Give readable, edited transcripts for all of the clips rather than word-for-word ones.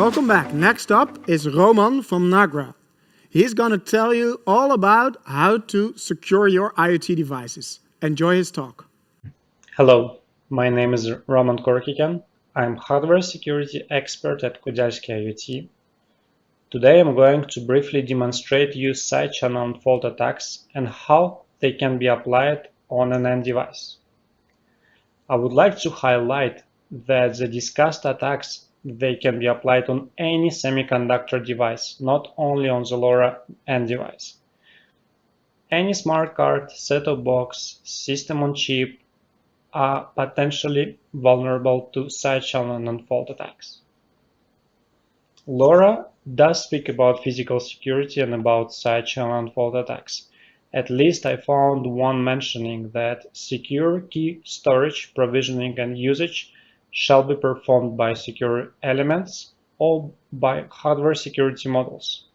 Welcome back. Next up is Roman from Nagra. He's going to tell you all about how to secure your IoT devices. Enjoy his talk. Hello, my name is Roman Korkikian. I'm hardware security expert at Korkikian IoT. Today I'm going to briefly demonstrate use side channel and fault attacks and how they can be applied on an end device. I would like to highlight that the discussed attacks they can be applied on any semiconductor device, not only on the LoRa end device. Any smart card, set-top box, system on chip are potentially vulnerable to side channel and fault attacks. LoRa does speak about physical security and about side channel and fault attacks. At least I found one mentioning that secure key storage, provisioning and usage shall be performed by secure elements or by hardware security models.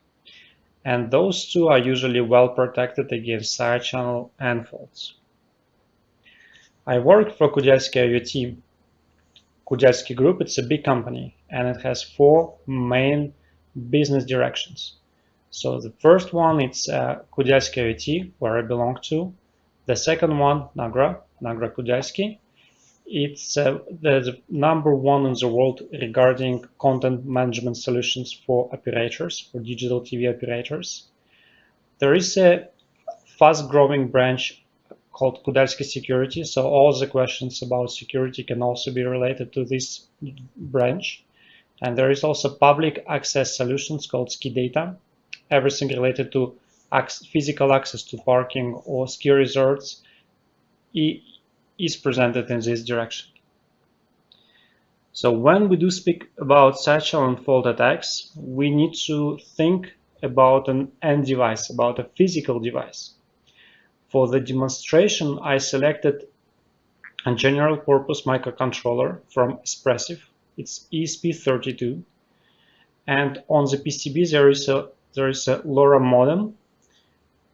And those two are usually well protected against side channel and faults. I work for Korkikian IoT. Korkikian Group, it's a big company and it has 4 main business directions. So the first one, it's Korkikian IoT, where I belong to. The second one, Nagra Korkikian. It's the number 1 in the world regarding content management solutions for operators, for digital TV operators. There is a fast-growing branch called Korkikian Security, so all the questions about security can also be related to this branch. And there is also public access solutions called ski data. Everything related to physical access to parking or ski resorts is presented in this direction. So when we do speak about side channel and fault attacks, we need to think about an end device, about a physical device. For the demonstration, I selected a general purpose microcontroller from Espressif. It's ESP32. And on the PCB, there is a LoRa modem.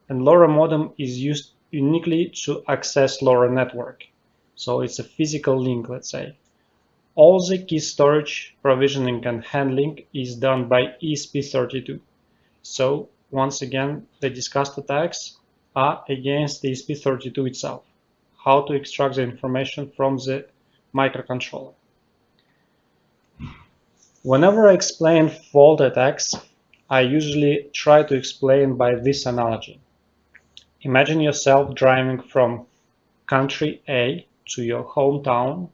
And LoRa modem is used uniquely to access LoRa network. So it's a physical link, let's say. All the key storage, provisioning, and handling is done by ESP32. So once again, the discussed attacks are against the ESP32 itself. How to extract the information from the microcontroller. Whenever I explain fault attacks, I usually try to explain by this analogy. Imagine yourself driving from country A to your hometown.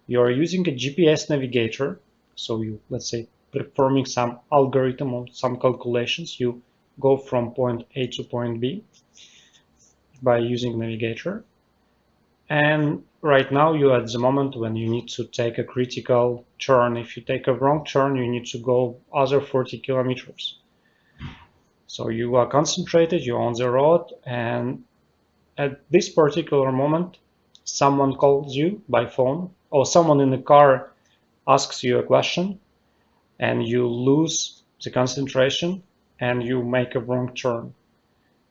You're using a GPS navigator, so you, let's say, performing some algorithm or some calculations. You go from point A to point B by using navigator. And right now you're at the moment when you need to take a critical turn. If you take a wrong turn, you need to go other 40 kilometers. So you are concentrated, you're on the road, and at this particular moment, someone calls you by phone, or someone in the car asks you a question, and you lose the concentration and you make a wrong turn.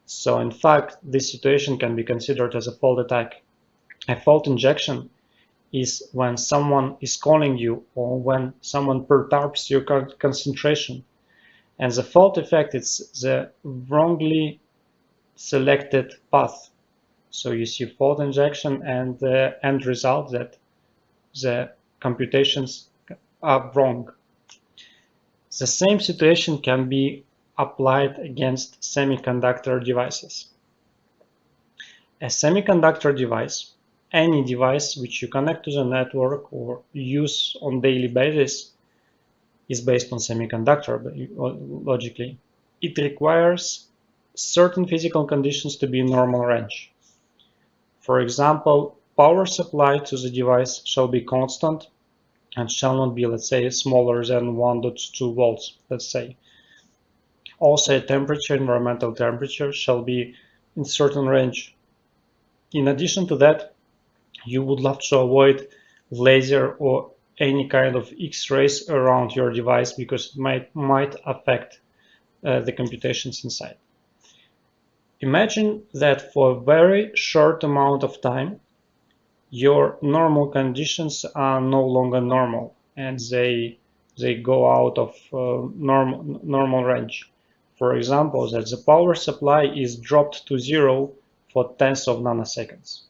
So in fact, this situation can be considered as a fault attack. A fault injection is when someone is calling you or when someone perturbs your concentration. And the fault effect is the wrongly selected path. So you see fault injection and the end result that the computations are wrong. The same situation can be applied against semiconductor devices. A semiconductor device, any device which you connect to the network or use on daily basis, is based on semiconductor, logically. It requires certain physical conditions to be in normal range. For example, power supply to the device shall be constant and shall not be, let's say, smaller than 1.2 volts, let's say. Also, temperature, environmental temperature, shall be in certain range. In addition to that, you would love to avoid laser or any kind of X-rays around your device because it might affect the computations inside. Imagine that for a very short amount of time, your normal conditions are no longer normal and they they go out of normal range. For example, that the power supply is dropped to 0 for tenths of nanoseconds.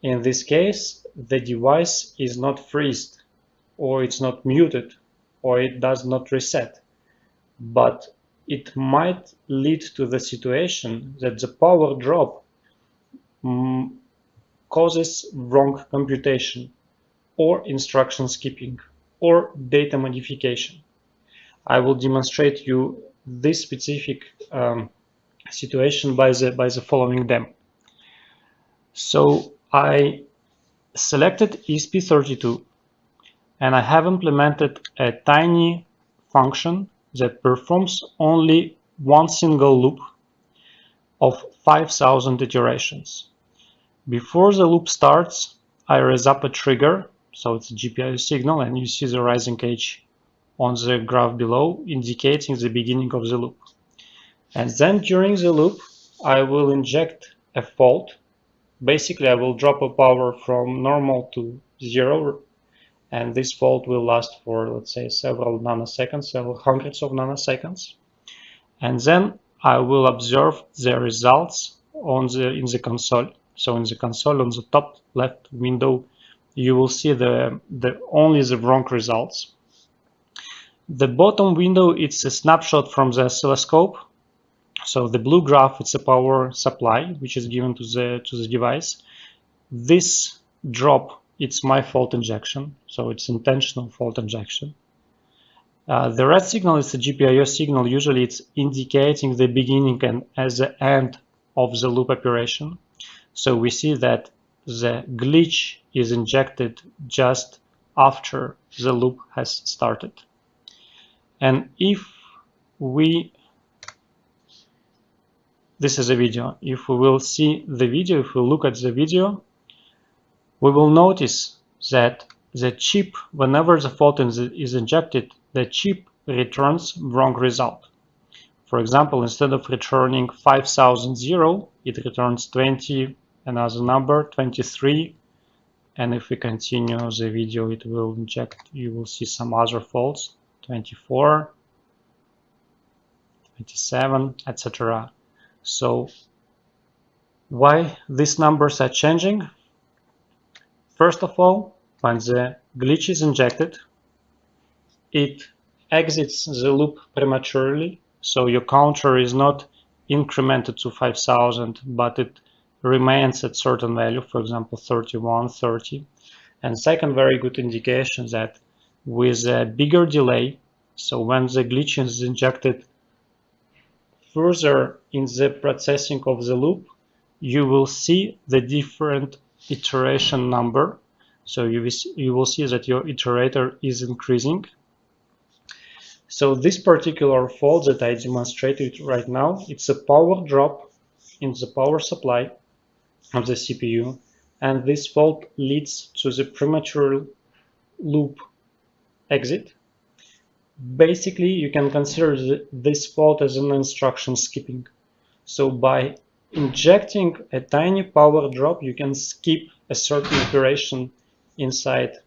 In this case, the device is not freezed, or it's not muted, or it does not reset, but it might lead to the situation that the power drop causes wrong computation, or instruction skipping, or data modification. I will demonstrate you this specific situation by the following demo. So I selected ESP32 and I have implemented a tiny function that performs only one single loop of 5,000 iterations. Before the loop starts, I raise up a trigger, so it's a GPIO signal, and you see the rising edge on the graph below, indicating the beginning of the loop. And then during the loop, I will inject a fault. Basically, I will drop a power from normal to 0, and this fault will last for, let's say, several nanoseconds, several hundreds of nanoseconds. And then I will observe the results in the console. So in the console on the top left window, you will see only the wrong results. The bottom window, it's a snapshot from the oscilloscope. So the blue graph, it's a power supply, which is given to the device. This drop, it's my fault injection, so it's intentional fault injection. The red signal is the GPIO signal. Usually it's indicating the beginning and the end of the loop operation. So we see that the glitch is injected just after the loop has started. And if this is a video. If we will see the video, if we look at the video, we will notice that the chip, whenever the fault is injected, the chip returns wrong result. For example, instead of returning 5,000, it returns 20, another number, 23. And if we continue the video, it will inject, you will see some other faults, 24, 27, etc. So why these numbers are changing? First of all, when the glitch is injected, it exits the loop prematurely, so your counter is not incremented to 5,000, but it remains at certain value, for example 31, 30. And second very good indication that with a bigger delay, so when the glitch is injected further in the processing of the loop, you will see the different iteration number. So you will see that your iterator is increasing. So this particular fault that I demonstrated right now, it's a power drop in the power supply of the CPU, and this fault leads to the premature loop exit. Basically, you can consider this fault as an instruction skipping. So by injecting a tiny power drop, you can skip a certain operation inside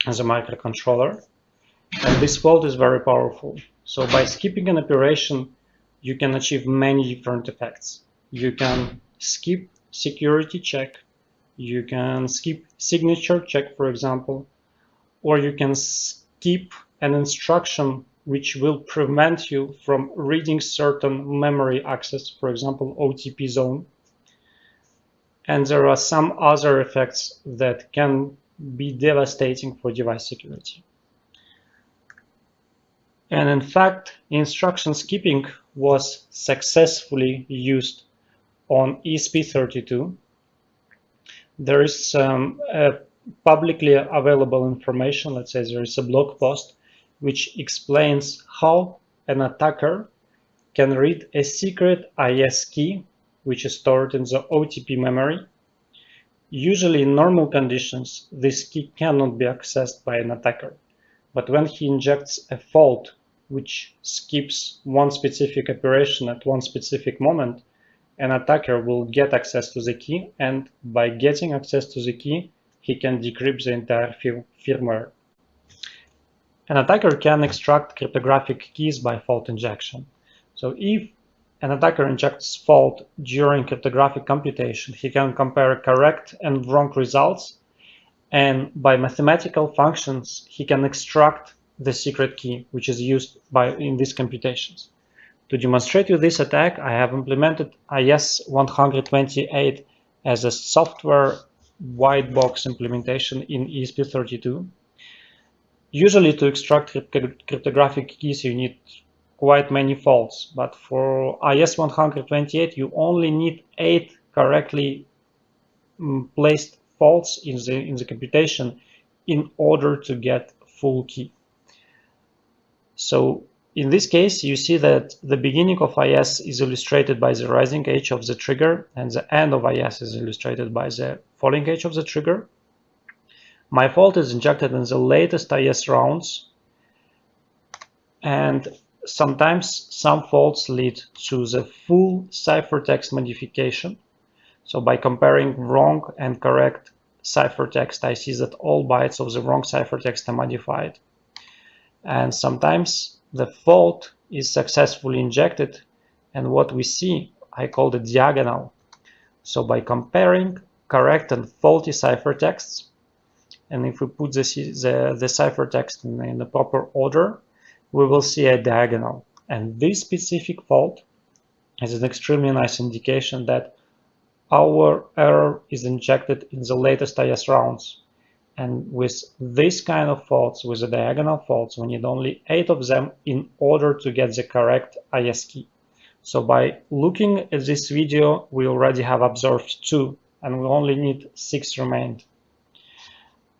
the microcontroller. And this fault is very powerful. So by skipping an operation, you can achieve many different effects. You can skip security check, you can skip signature check, for example, or you can skip an instruction which will prevent you from reading certain memory access, for example, OTP zone. And there are some other effects that can be devastating for device security. And in fact, instruction skipping was successfully used on ESP32. There is publicly available information, let's say there is a blog post, which explains how an attacker can read a secret IS key, which is stored in the OTP memory. Usually in normal conditions, this key cannot be accessed by an attacker. But when he injects a fault which skips one specific operation at one specific moment, an attacker will get access to the key, and by getting access to the key, he can decrypt the entire firmware. an attacker can extract cryptographic keys by fault injection. So if an attacker injects fault during cryptographic computation, he can compare correct and wrong results, and by mathematical functions, he can extract the secret key, which is used in these computations. To demonstrate you this attack, I have implemented IS-128 as a software white box implementation in ESP32. Usually to extract cryptographic keys you need quite many faults, but for IS-128 you only need 8 correctly placed faults in the computation in order to get full key. So in this case, you see that the beginning of IS is illustrated by the rising edge of the trigger, and the end of IS is illustrated by the falling edge of the trigger. My fault is injected in the latest IS rounds, and sometimes some faults lead to the full ciphertext modification. So by comparing wrong and correct ciphertext, I see that all bytes of the wrong ciphertext are modified. And sometimes the fault is successfully injected, and what we see, I call the diagonal. So by comparing correct and faulty ciphertexts, and if we put the ciphertext in the proper order, we will see a diagonal. And this specific fault is an extremely nice indication that our error is injected in the latest IS rounds. And with this kind of faults, with the diagonal faults, we need only 8 of them in order to get the correct IS key. So by looking at this video, we already have observed 2, and we only need 6 remained.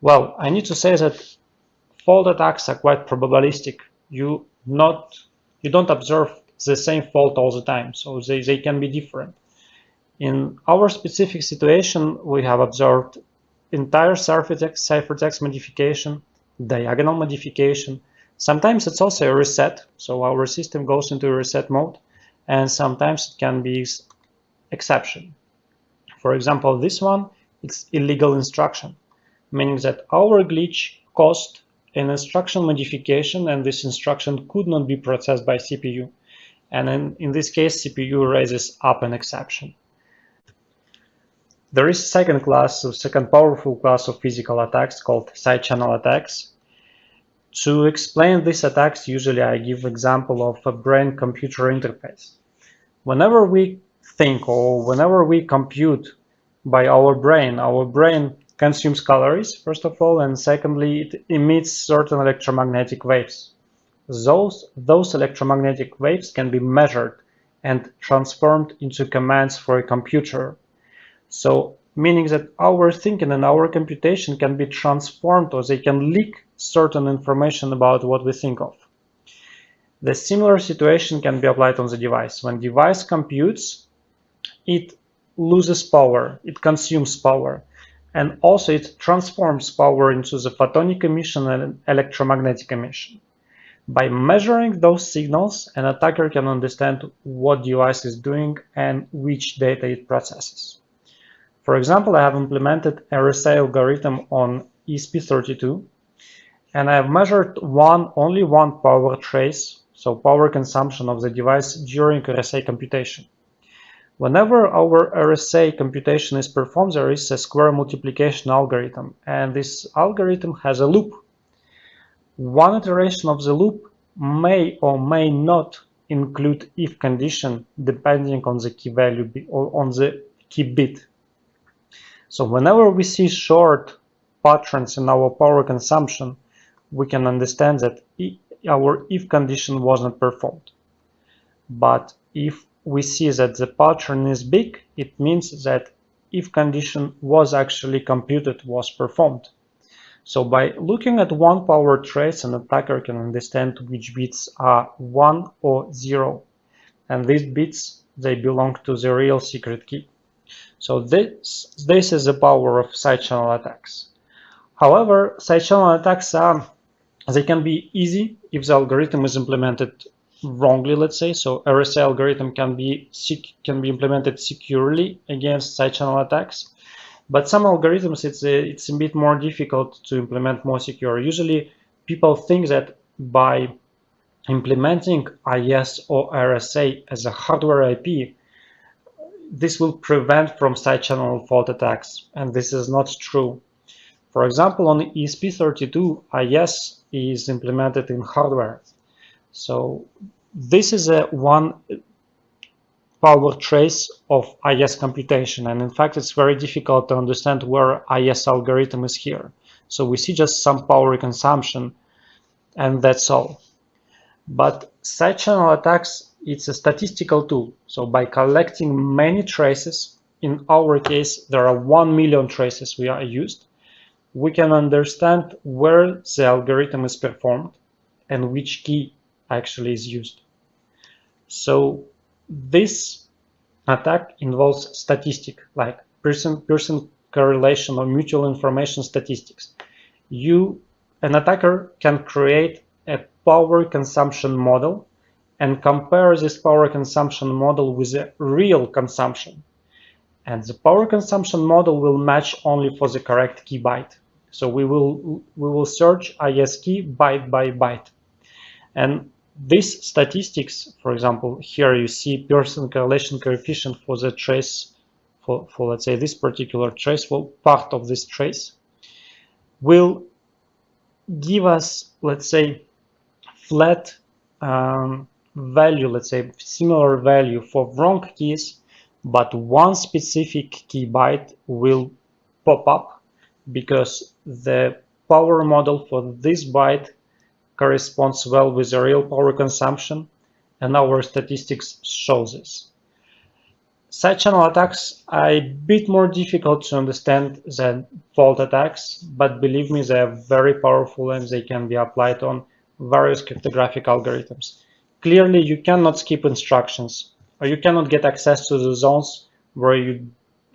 Well, I need to say that fault attacks are quite probabilistic. You don't observe the same fault all the time, so they can be different. In our specific situation, we have observed entire ciphertext modification, diagonal modification. Sometimes it's also a reset, so our system goes into a reset mode, and sometimes it can be exception. For example, this one, it's illegal instruction, meaning that our glitch caused an instruction modification, and this instruction could not be processed by CPU. And in this case, CPU raises up an exception. There is a second powerful class of physical attacks called side channel attacks. To explain these attacks, usually I give example of a brain-computer interface. Whenever we think or whenever we compute by our brain consumes calories, first of all, and secondly, it emits certain electromagnetic waves. Those electromagnetic waves can be measured and transformed into commands for a computer. So, meaning that our thinking and our computation can be transformed, or they can leak certain information about what we think of. The similar situation can be applied on the device. When device computes, it loses power, it consumes power, and also it transforms power into the photonic emission and electromagnetic emission. By measuring those signals, an attacker can understand what device is doing and which data it processes. For example, I have implemented a RSA algorithm on ESP32, and I have measured only one power trace, so power consumption of the device during RSA computation. Whenever our RSA computation is performed, there is a square multiplication algorithm, and this algorithm has a loop. One iteration of the loop may or may not include if condition depending on the key value or on the key bit. So whenever we see short patterns in our power consumption, we can understand that our if condition was not performed. But if we see that the pattern is big, it means that if condition was actually computed, was performed. So by looking at one power trace, an attacker can understand which bits are 1 or 0. And these bits, they belong to the real secret key. So this is the power of side channel attacks. However, side channel attacks they can be easy if the algorithm is implemented wrongly, let's say. So RSA algorithm can be implemented securely against side channel attacks. But some algorithms, it's a bit more difficult to implement more secure. Usually people think that by implementing IS or RSA as a hardware IP, this will prevent from side-channel fault attacks, and this is not true. For example, on ESP32, IS is implemented in hardware. So this is a one power trace of IS computation, and in fact it's very difficult to understand where IS algorithm is here. So we see just some power consumption, and that's all. But side-channel attacks, it's a statistical tool. So by collecting many traces, in our case there are 1 million traces we are used, we can understand where the algorithm is performed and which key actually is used. So this attack involves statistic, like person-person correlation or mutual information statistics. An attacker can create a power consumption model and compare this power consumption model with a real consumption. And the power consumption model will match only for the correct key byte. So we will search IS key byte by byte. And these statistics, for example, here you see person correlation coefficient for the trace, for let's say this particular trace, for part of this trace, will give us, let's say, flat value, let's say similar value for wrong keys, but one specific key byte will pop up because the power model for this byte corresponds well with the real power consumption, and our statistics show this. Side-channel attacks are a bit more difficult to understand than fault attacks, but believe me, they are very powerful and they can be applied on various cryptographic algorithms. Clearly, you cannot skip instructions, or you cannot get access to the zones where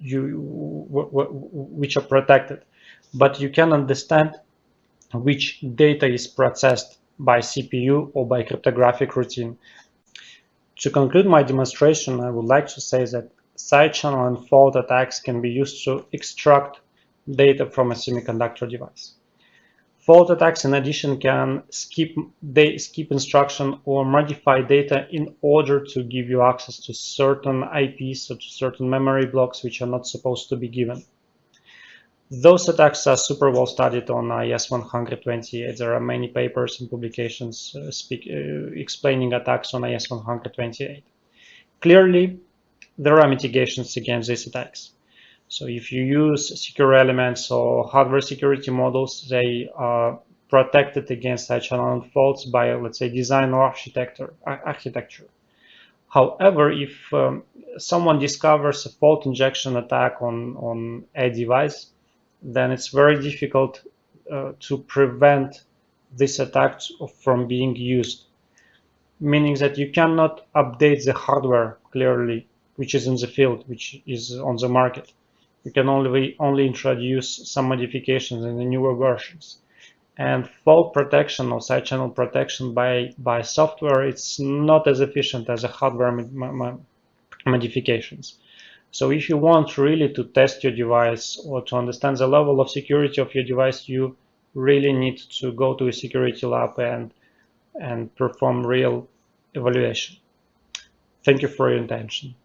which are protected, but you can understand which data is processed by CPU or by cryptographic routine. To conclude my demonstration, I would like to say that side-channel and fault attacks can be used to extract data from a semiconductor device. Fault attacks, in addition, can skip instruction or modify data in order to give you access to certain IPs or to certain memory blocks which are not supposed to be given. Those attacks are super well studied on IS-128. There are many papers and publications explaining attacks on IS-128. Clearly, there are mitigations against these attacks. So if you use secure elements or hardware security models, they are protected against side-channel faults by, let's say, design or architecture. However, if someone discovers a fault injection attack on a device, then it's very difficult to prevent this attack from being used, meaning that you cannot update the hardware clearly, which is in the field, which is on the market. You can only introduce some modifications in the newer versions. And fault protection or side-channel protection by software, it's not as efficient as a hardware modifications. So if you want really to test your device or to understand the level of security of your device, you really need to go to a security lab and perform real evaluation. Thank you for your attention.